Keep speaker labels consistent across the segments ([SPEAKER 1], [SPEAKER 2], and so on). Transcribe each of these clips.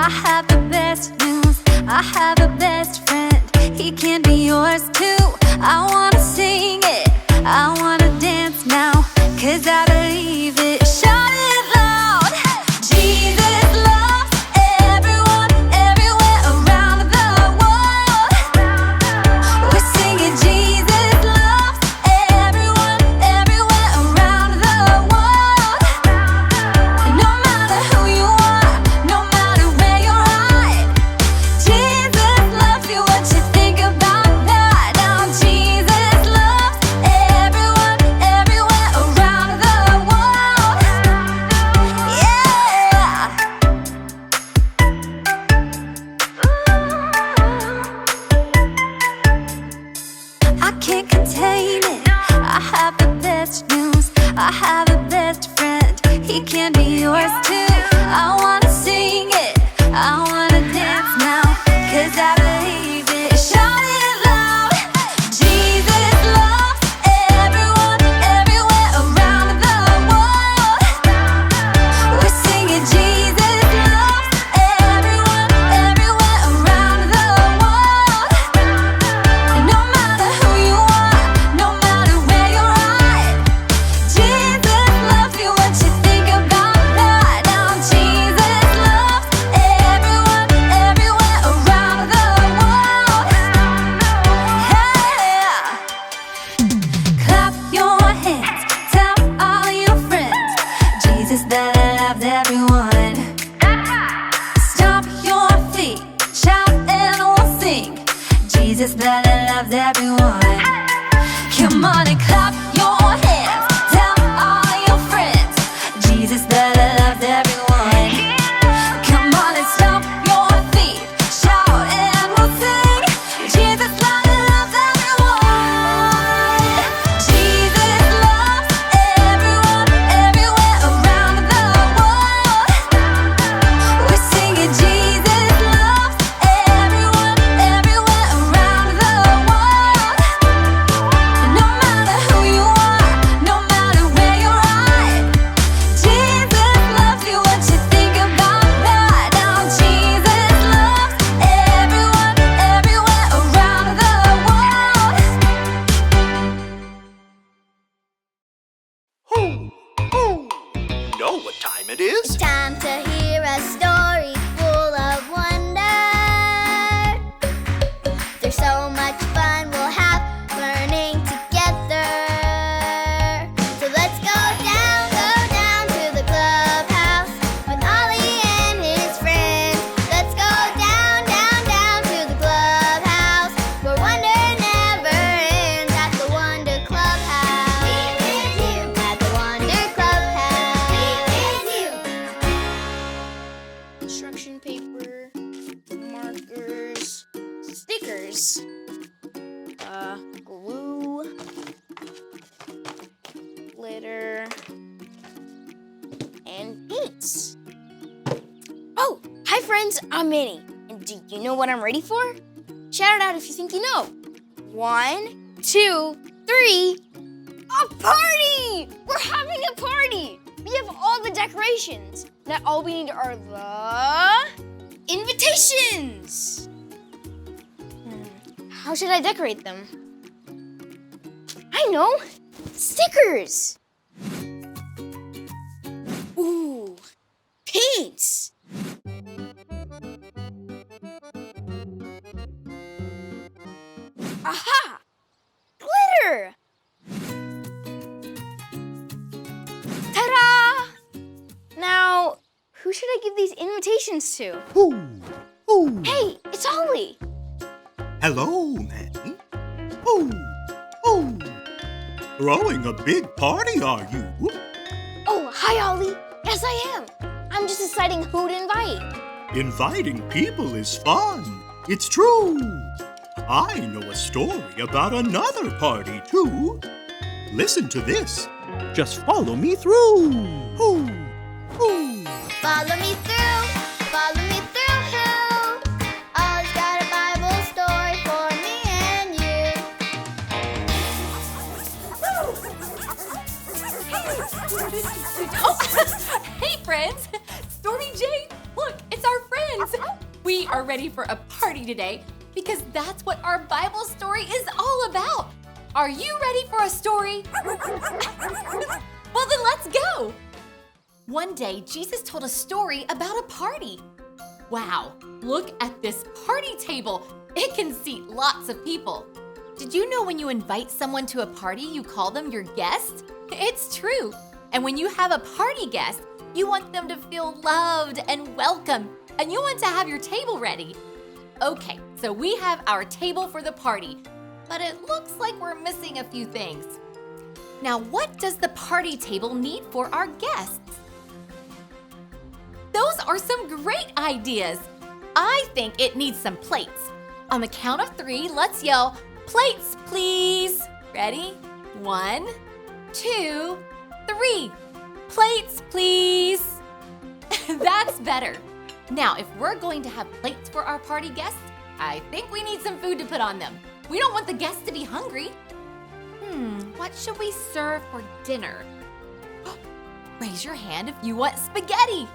[SPEAKER 1] I have the best news, I have a best friend. He can be yours too. I wanna sing it, I wanna dance now, 'cause I believe it. Shout it loud. Jesus loves everyone, everywhere around the world. We're singing Jesus loves everyone, everywhere around the world. No matter who you are, no matter where you're at, Jesus loves you. What you think about that? Now Jesus loves everyone, everywhere around the world. Yeah. I can't contain it. I have the best news, I have a best friend. He can be yours too. I wanna sing it, I wanna dance now, 'cause I believe it. Shout it loud. Jesus loves everyone, everywhere around the world. We're singing Jesus loves everyone, everywhere around the world. No matter who you are, no matter where you're at, Jesus loves you. What you think about that? Now Jesus loves everyone, everywhere around the world. Yeah. Clap your hands, tell all your friends, Jesus that loves everyone. Stomp your feet, shout and we'll sing, Jesus that loves everyone. Come on and clap your hands, tell all your friends, Jesus that loves everyone. Come on and stomp your feet, shout and we'll sing, Jesus that loves everyone. Jesus loves everyone, everywhere around the world. We're singing Jesus loves everyone, everywhere around the world. No matter who you are, no matter where you're at, Jesus loves you. What you think about that? Now Jesus loves everyone, everywhere around the world.
[SPEAKER 2] You know what time it is?
[SPEAKER 3] It's time to hear a story full of wonder. There's so much fun we'll have learning together. So let's go down to the clubhouse with Ollie and his friends. Let's go down to the clubhouse where wonder never ends at the Wonder Clubhouse. At the Wonder Clubhouse.
[SPEAKER 4] Instruction paper, markers, stickers, glue, glitter, and paints. Oh, hi friends, I'm Minnie. And do you know what I'm ready for? Shout it out if you think you know. 1, 2, 3. A party! We're having a party! We have all the decorations. Now all we need are the invitations. How should I decorate them? I know! Stickers! Ooh, paints! Aha! Glitter! Ta-da! Now, who should I give these invitations to? Hey, it's Ollie!
[SPEAKER 5] Hello, Manny. Throwing a big party, are you?
[SPEAKER 4] Oh, hi, Ollie. Yes, I am. I'm just deciding who to invite.
[SPEAKER 5] Inviting people is fun. It's true. I know a story about another party, too. Listen to this. Just follow me through.
[SPEAKER 3] Follow me through, follow me through. Ollie's got a Bible story for me and you.
[SPEAKER 6] Hey, friends! Stormy Jane, look, it's our friends! are ready for a party today because that's what our Bible story is all about. Are you ready for a story? Well, then let's go. One day, Jesus told a story about a party. Wow, look at this party table. It can seat lots of people. Did you know when you invite someone to a party, you call them your guest? It's true. And when you have a party guest, you want them to feel loved and welcome, and you want to have your table ready. Okay, so we have our table for the party, but it looks like we're missing a few things. Now, what does the party table need for our guests? Those are some great ideas. I think it needs some plates. On the count of 3, let's yell, "Plates, please." Ready? 1, 2, 3. Plates, please. That's better. Now, if we're going to have plates for our party guests, I think we need some food to put on them. We don't want the guests to be hungry. What should we serve for dinner? Raise your hand if you want spaghetti.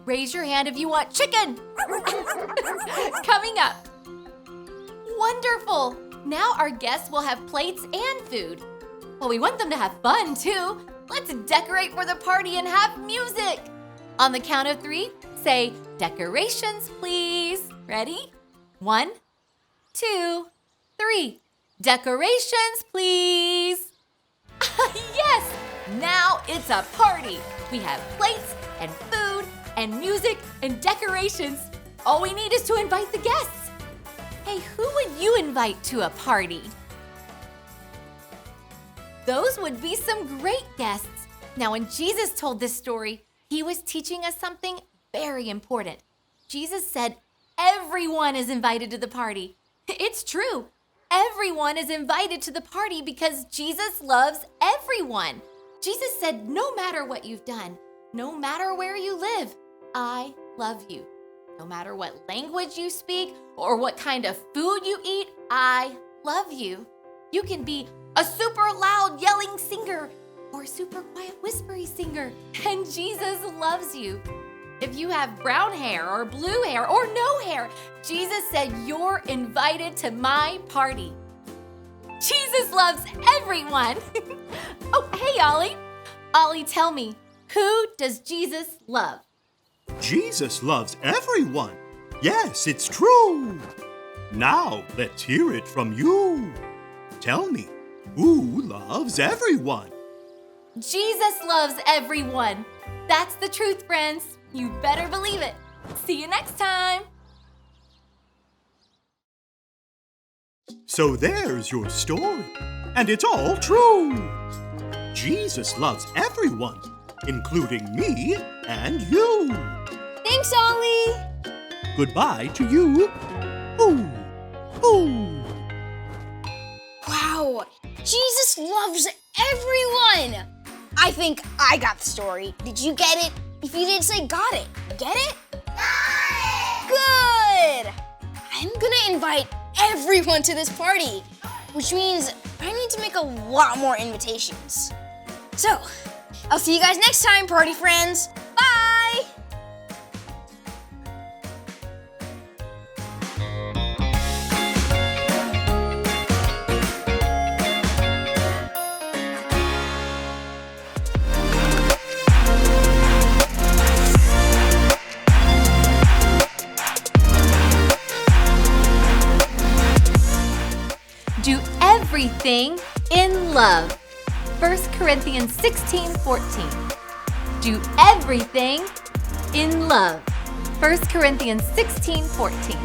[SPEAKER 6] Raise your hand if you want chicken. Coming up. Wonderful. Now our guests will have plates and food. Well, we want them to have fun too. Let's decorate for the party and have music. On the count of 3, say, "Decorations, please." Ready? 1, 2, 3. Decorations, please. Yes! Now it's a party. We have plates and food and music and decorations. All we need is to invite the guests. Hey, who would you invite to a party? Those would be some great guests. Now, when Jesus told this story, he was teaching us something very important. Jesus said, everyone is invited to the party. It's true. Everyone is invited to the party because Jesus loves everyone. Jesus said, no matter what you've done, no matter where you live, I love you. No matter what language you speak or what kind of food you eat, I love you. You can be a super loud yelling singer or a super quiet whispery singer, and Jesus loves you. If you have brown hair or blue hair or no hair, Jesus said you're invited to my party. Jesus loves everyone. Oh, hey, Ollie. Ollie, tell me, who does Jesus love?
[SPEAKER 5] Jesus loves everyone. Yes, it's true. Now, let's hear it from you. Tell me, who loves everyone?
[SPEAKER 6] Jesus loves everyone. That's the truth, friends. You better believe it. See you next time.
[SPEAKER 5] So there's your story, and it's all true. Jesus loves everyone, including me and you.
[SPEAKER 4] Thanks, Ollie.
[SPEAKER 5] Goodbye to you. Ooh, ooh.
[SPEAKER 4] Wow, Jesus loves everyone. I think I got the story. Did you get it? If you didn't say got it, get it? Got it! Good! I'm gonna invite everyone to this party, which means I need to make a lot more invitations. So, I'll see you guys next time, party friends. Bye!
[SPEAKER 6] Do everything in love. 1 Corinthians 16:14. Do everything in love. 1 Corinthians 16:14.